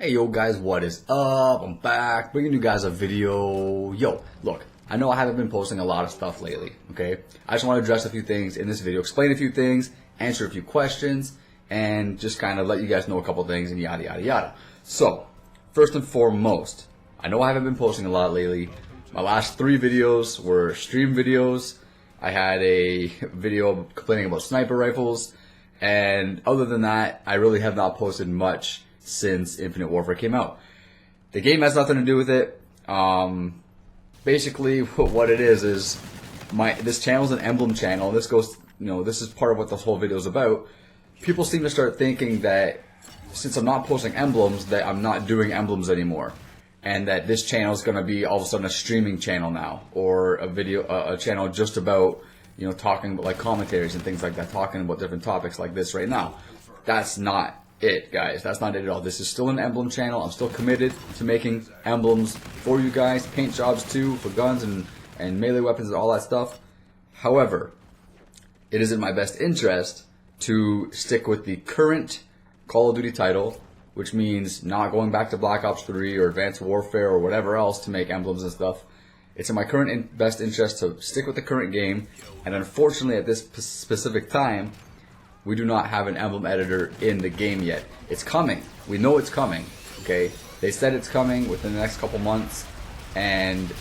Hey yo guys, what is up? I'm back, bringing you guys a video. Yo, look, I know I haven't been posting a lot of stuff lately, okay? I just want to address a few things in this video, explain a few things, answer a few questions, and just kind of let you guys know a couple things and yada yada yada. So, first and foremost, I know I haven't been posting a lot lately. My last 3 videos were stream videos. I had a video complaining about sniper rifles, and other than that, I really have not posted much since Infinite Warfare came out. The game has nothing to do with it. Basically, what it is this channel is an emblem channel. This goes, this is part of what this whole video is about. People seem to start thinking that since I'm not posting emblems, that I'm not doing emblems anymore, and that this channel is going to be all of a sudden a streaming channel now, or a channel just about talking about like commentaries and things like that, talking about different topics like this right now. That's not it, guys. That's not it at all. This is still an emblem channel. I'm still committed to making emblems for you guys, paint jobs too, for guns and melee weapons and all that stuff. However, it is in my best interest to stick with the current Call of Duty title, which means not going back to Black Ops 3 or Advanced Warfare or whatever else to make emblems and stuff. It's in my current best interest to stick with the current game, and unfortunately at this specific time, we do not have an emblem editor in the game yet. It's coming. We know it's coming, okay? They said it's coming within the next couple months, and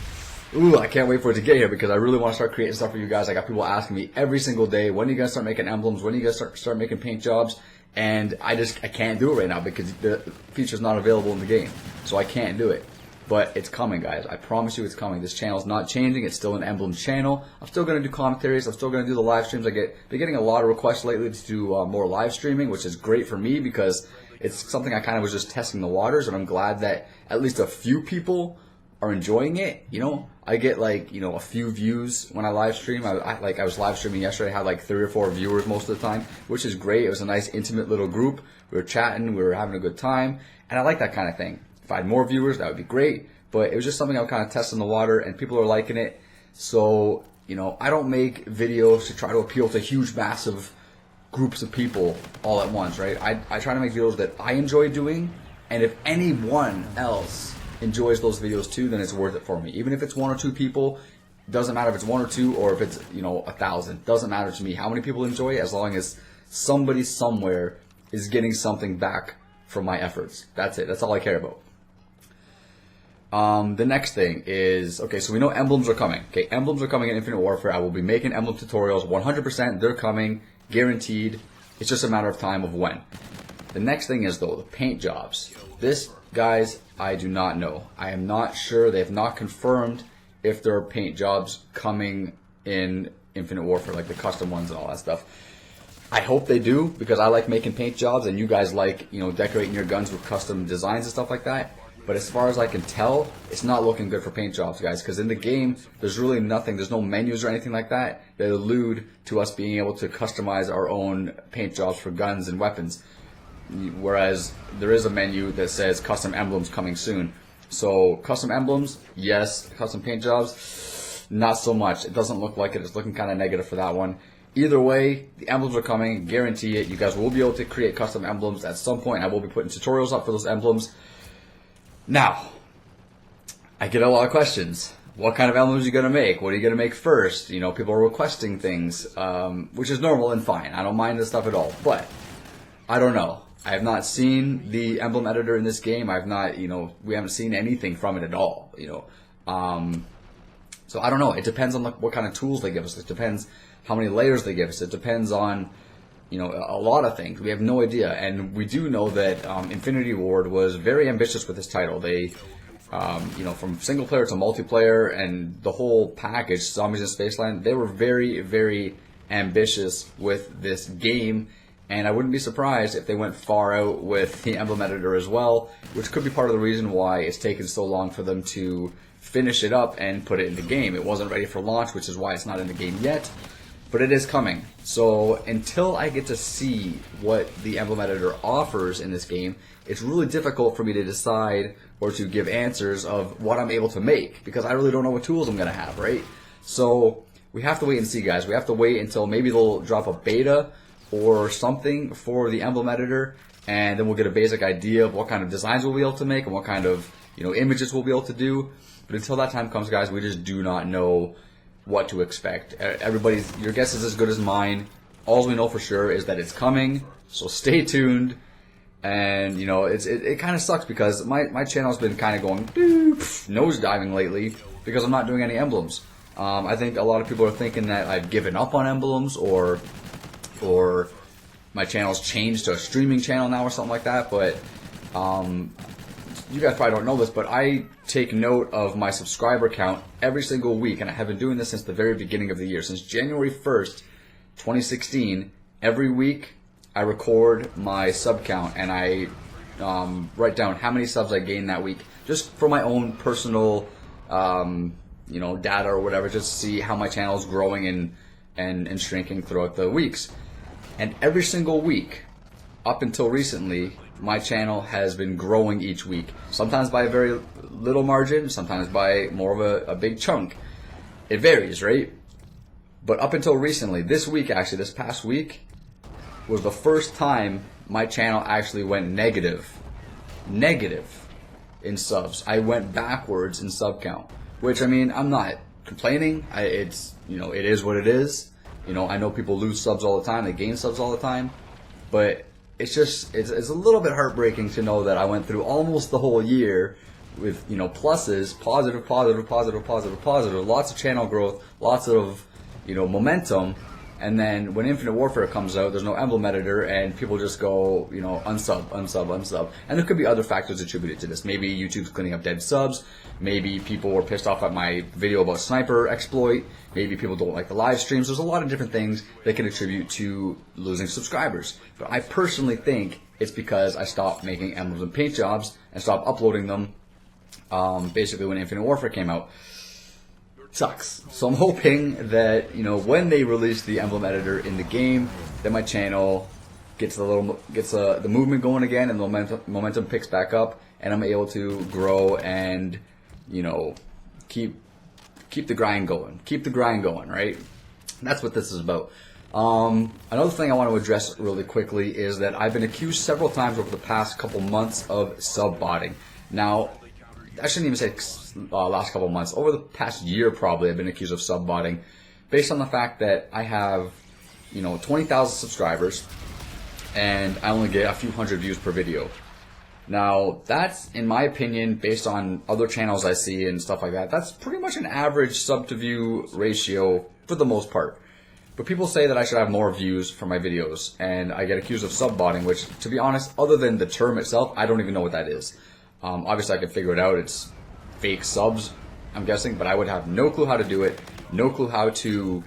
I can't wait for it to get here because I really want to start creating stuff for you guys. I got people asking me every single day, when are you going to start making emblems? When are you going to start making paint jobs? And I can't do it right now because the feature's not available in the game. So I can't do it. But it's coming, guys. I promise you it's coming. This channel's not changing. It's still an emblem channel. I'm still going to do commentaries. I'm still going to do the live streams. Been getting a lot of requests lately to do more live streaming, which is great for me because it's something I kind of was just testing the waters, and I'm glad that at least a few people are enjoying it. I get a few views when I live stream. I was live streaming yesterday. I had like 3 or 4 viewers most of the time, which is great. It was a nice intimate little group. We were chatting. We were having a good time, and I like that kind of thing. If I had more viewers, that would be great. But it was just something I was kind of testing the water, and people are liking it. So, I don't make videos to try to appeal to huge, massive groups of people all at once, right? I try to make videos that I enjoy doing, and if anyone else enjoys those videos too, then it's worth it for me. Even if it's 1 or 2 people, doesn't matter if it's 1 or 2 or if it's 1,000. Doesn't matter to me how many people enjoy it, as long as somebody somewhere is getting something back from my efforts. That's it. That's all I care about. The next thing is, okay, so we know emblems are coming. Okay, emblems are coming in Infinite Warfare. I will be making emblem tutorials 100%. They're coming, guaranteed. It's just a matter of time of when. The next thing is, though, the paint jobs. This, guys, I do not know. I am not sure. They have not confirmed if there are paint jobs coming in Infinite Warfare, like the custom ones and all that stuff. I hope they do, because I like making paint jobs, and you guys like, decorating your guns with custom designs and stuff like that. But as far as I can tell, it's not looking good for paint jobs, guys, because in the game, there's really nothing. There's no menus or anything like that that allude to us being able to customize our own paint jobs for guns and weapons. Whereas there is a menu that says custom emblems coming soon. So custom emblems, yes. Custom paint jobs, not so much. It doesn't look like it. It's looking kind of negative for that one. Either way, the emblems are coming. Guarantee it. You guys will be able to create custom emblems at some point. I will be putting tutorials up for those emblems. Now, I get a lot of questions. What kind of emblems are you going to make? What are you going to make first? People are requesting things, which is normal and fine. I don't mind this stuff at all. But I don't know. I have not seen the emblem editor in this game. I've not, we haven't seen anything from it at all. So I don't know. It depends on what kind of tools they give us. It depends how many layers they give us. It depends on a lot of things. We have no idea, and we do know that Infinity Ward was very ambitious with this title. They, from single player to multiplayer and the whole package, Zombies in Spaceland, they were very, very ambitious with this game, and I wouldn't be surprised if they went far out with the emblem editor as well, which could be part of the reason why it's taken so long for them to finish it up and put it in the game. It wasn't ready for launch, which is why it's not in the game yet. But it is coming. So until I get to see what the emblem editor offers in this game, it's really difficult for me to decide or to give answers of what I'm able to make, because I really don't know what tools I'm going to have, right? So we have to wait and see, guys. We have to wait until maybe they'll drop a beta or something for the emblem editor, and then we'll get a basic idea of what kind of designs we'll be able to make and what kind of, you know, images we'll be able to do. But until that time comes, guys, we just do not know what to expect. Your guess is as good as mine. All we know for sure is that it's coming, so stay tuned. And, you know, it kind of sucks because my channel's been kind of going nosediving lately because I'm not doing any emblems. I think a lot of people are thinking that I've given up on emblems or my channel's changed to a streaming channel now or something like that. But you guys probably don't know this, but I take note of my subscriber count every single week, and I have been doing this since the very beginning of the year. Since January 1st, 2016, every week I record my sub count, and I write down how many subs I gained that week, just for my own personal you know, data or whatever, just to see how my channel is growing and shrinking throughout the weeks. And every single week, up until recently, my channel has been growing each week. Sometimes by a very little margin, sometimes by more of a big chunk. It varies, right? But up until recently, this week actually, this past week, was the first time my channel actually went negative in subs. I went backwards in sub count, which, I mean, I'm not complaining. It's, you know, it is what it is. You know, I know people lose subs all the time, they gain subs all the time, but it's just, it's a little bit heartbreaking to know that I went through almost the whole year with, you know, pluses, positive, lots of channel growth, lots of, you know, momentum. And then when Infinite Warfare comes out, there's no emblem editor, and people just go, you know, unsub. And there could be other factors attributed to this. Maybe YouTube's cleaning up dead subs. Maybe people were pissed off at my video about sniper exploit. Maybe people don't like the live streams. There's a lot of different things that can attribute to losing subscribers. But I personally think it's because I stopped making emblems and paint jobs and stopped uploading them basically when Infinite Warfare came out. Sucks. So I'm hoping that, you know, when they release the emblem editor in the game, that my channel gets the movement going again, and the momentum picks back up, and I'm able to grow and, you know, keep the grind going. Keep the grind going, right? That's what this is about. Another thing I want to address really quickly is that I've been accused several times over the past couple months of sub-botting. Now, I shouldn't even say last couple months. Over the past year, probably, I've been accused of sub-botting based on the fact that I have, you know, 20,000 subscribers and I only get a few hundred views per video. Now, that's, in my opinion, based on other channels I see and stuff like that, that's pretty much an average sub-to-view ratio for the most part. But people say that I should have more views for my videos, and I get accused of sub-botting, which, to be honest, other than the term itself, I don't even know what that is. Obviously, I could figure it out. It's fake subs, I'm guessing, but I would have no clue how to do it, no clue how to...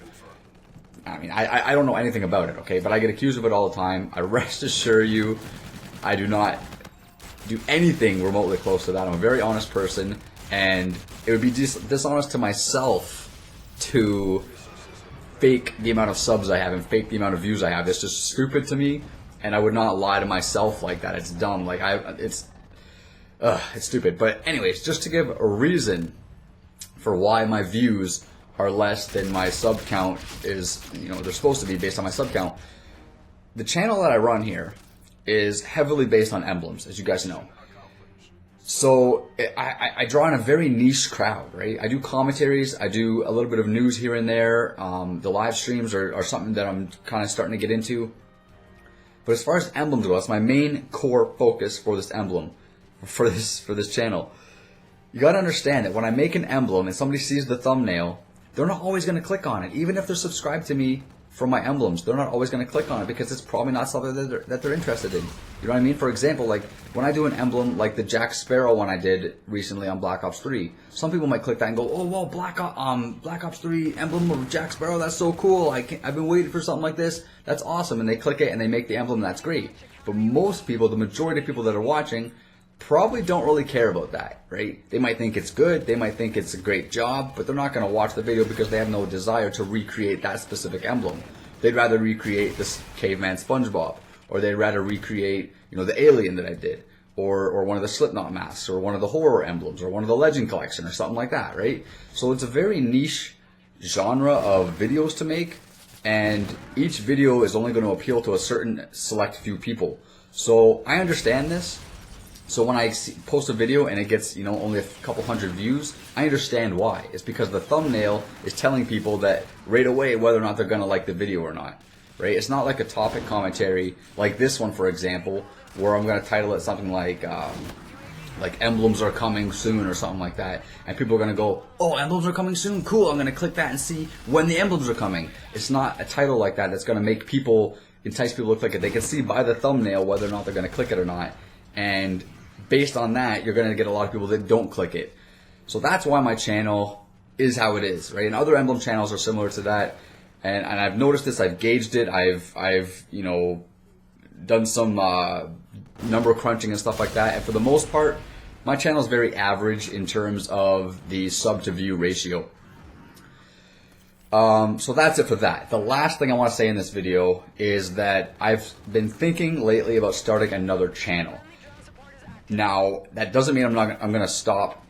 I mean, I don't know anything about it, okay? But I get accused of it all the time. I rest assure you, I do not do anything remotely close to that. I'm a very honest person, and it would be dishonest to myself to fake the amount of subs I have and fake the amount of views I have. It's just stupid to me, and I would not lie to myself like that. It's dumb. Like, it's stupid. But anyways, just to give a reason for why my views are less than my sub count is, you know, they're supposed to be based on my sub count. The channel that I run here is heavily based on emblems, as you guys know. So I draw in a very niche crowd, right? I do commentaries, I do a little bit of news here and there. The live streams are something that I'm kind of starting to get into. But as far as emblems go, that's my main core focus for this emblem, for this channel. You gotta understand that when I make an emblem and somebody sees the thumbnail, they're not always gonna click on it. Even if they're subscribed to me for my emblems, they're not always gonna click on it because it's probably not something that they're interested in. You know what I mean? For example, like when I do an emblem like the Jack Sparrow one I did recently on Black Ops 3, some people might click that and go, "Oh, whoa, Black Ops 3 emblem of Jack Sparrow, that's so cool. I've been waiting for something like this. That's awesome." And they click it and they make the emblem, that's great. But most people, the majority of people that are watching, probably don't really care about that, right? They might think it's good, they might think it's a great job, but they're not going to watch the video because they have no desire to recreate that specific emblem. They'd rather recreate this caveman SpongeBob, or they'd rather recreate, you know, the alien that I did, or one of the Slipknot masks, or one of the horror emblems, or one of the Legend Collection, or something like that, right? So it's a very niche genre of videos to make, and each video is only going to appeal to a certain select few people. So I understand this. So when I post a video and it gets, only a couple hundred views, I understand why. It's because the thumbnail is telling people that right away whether or not they're going to like the video or not, right? It's not like a topic commentary like this one, for example, where I'm going to title it something like Emblems are coming soon or something like that. And people are going to go, oh, Emblems are coming soon? Cool, I'm going to click that and see when the Emblems are coming. It's not a title like that that's going to make people, entice people to click it. They can see by the thumbnail whether or not they're going to click it or not. And based on that, you're going to get a lot of people that don't click it. So that's why my channel is how it is, right? And other emblem channels are similar to that. And I've noticed this, I've gauged it, I've done some number crunching and stuff like that. And for the most part, my channel is very average in terms of the sub to view ratio. So that's it for that. The last thing I want to say in this video is that I've been thinking lately about starting another channel. Now, that doesn't mean I'm going to stop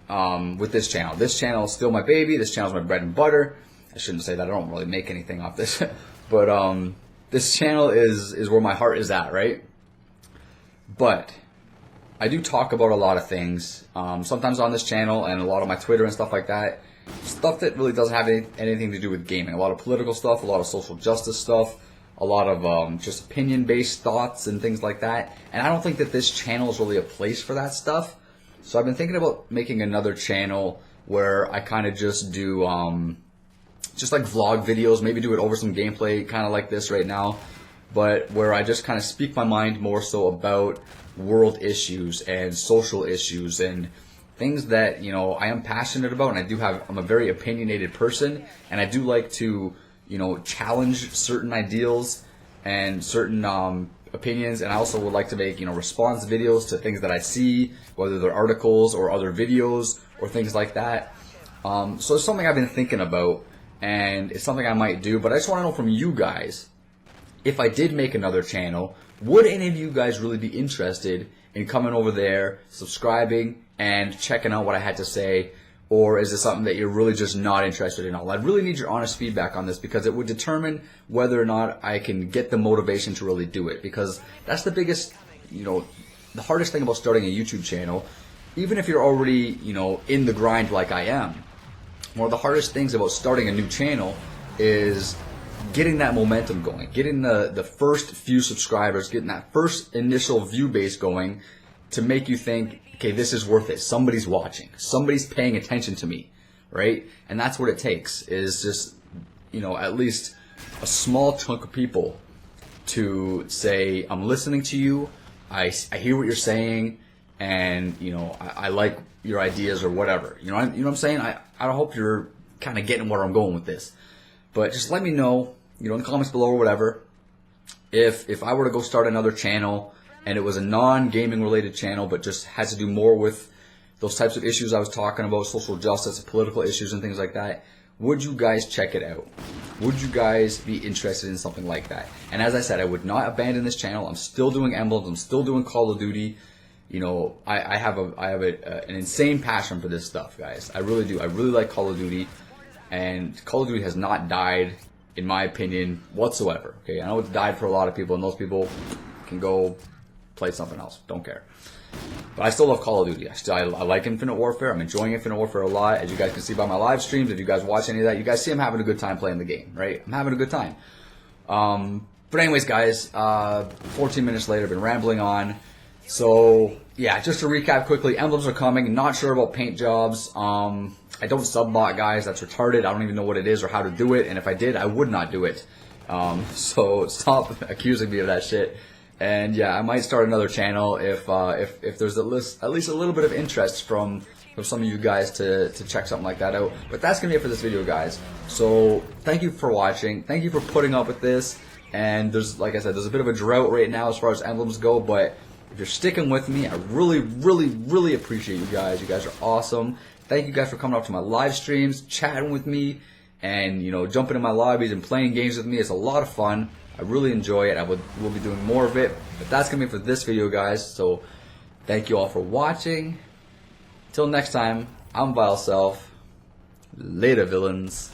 with this channel. This channel is still my baby. This channel is my bread and butter. I shouldn't say that. I don't really make anything off this. But this channel is where my heart is at, right? But I do talk about a lot of things, sometimes on this channel and a lot of my Twitter and stuff like that. Stuff that really doesn't have anything to do with gaming. A lot of political stuff, a lot of social justice stuff, a lot of just opinion-based thoughts and things like that. And I don't think that this channel is really a place for that stuff. So I've been thinking about making another channel where I kind of just do just like vlog videos, maybe do it over some gameplay, kind of like this right now, but where I just kind of speak my mind more so about world issues and social issues and things that, I am passionate about. And I'm a very opinionated person, and I do like to challenge certain ideals and certain opinions. And I also would like to make, response videos to things that I see, whether they're articles or other videos or things like that. So it's something I've been thinking about, and it's something I might do, but I just want to know from you guys, if I did make another channel, would any of you guys really be interested in coming over there, subscribing, and checking out what I had to say? Or is it something that you're really just not interested in all? I really need your honest feedback on this, because it would determine whether or not I can get the motivation to really do it. Because that's the biggest, the hardest thing about starting a YouTube channel, even if you're already, in the grind like I am. One of the hardest things about starting a new channel is getting that momentum going, getting the first few subscribers, getting that first initial view base going to make you think, okay, this is worth it. Somebody's watching. Somebody's paying attention to me, right? And that's what it takes, is just, at least a small chunk of people to say, I'm listening to you, I hear what you're saying, and, I like your ideas or whatever. You know what I'm saying? I hope you're kind of getting where I'm going with this. But just let me know, in the comments below or whatever, if I were to go start another channel and it was a non-gaming related channel but just has to do more with those types of issues I was talking about, social justice, political issues and things like that, would you guys check it out? Would you guys be interested in something like that? And as I said, I would not abandon this channel. I'm still doing Emblems. I'm still doing Call of Duty. I have an insane passion for this stuff, guys. I really do. I really like Call of Duty, and Call of Duty has not died, in my opinion, whatsoever. Okay, I know it's died for a lot of people, and those people can go play something else. Don't care. But I still love Call of Duty. I like Infinite Warfare. I'm enjoying Infinite Warfare a lot, as you guys can see by my live streams. If you guys watch any of that, you guys see I'm having a good time playing the game, right? I'm having a good time. But anyways, guys, 14 minutes later, I've been rambling on. So, yeah, just to recap quickly, Emblems are coming. Not sure about paint jobs. I don't subbot, guys. That's retarded. I don't even know what it is or how to do it. And if I did, I would not do it. So stop accusing me of that shit. And yeah, I might start another channel if there's at least a little bit of interest from some of you guys to check something like that out. But that's gonna be it for this video, guys. So thank you for watching. Thank you for putting up with this. And like I said, there's a bit of a drought right now as far as Emblems go, but if you're sticking with me, I really, really, really appreciate you guys. You guys are awesome. Thank you guys for coming up to my live streams, chatting with me, and jumping in my lobbies and playing games with me. It's a lot of fun. I really enjoy it. We'll be doing more of it. But that's gonna be for this video, guys. So thank you all for watching. Till next time, I'm Vile Self. Later, villains.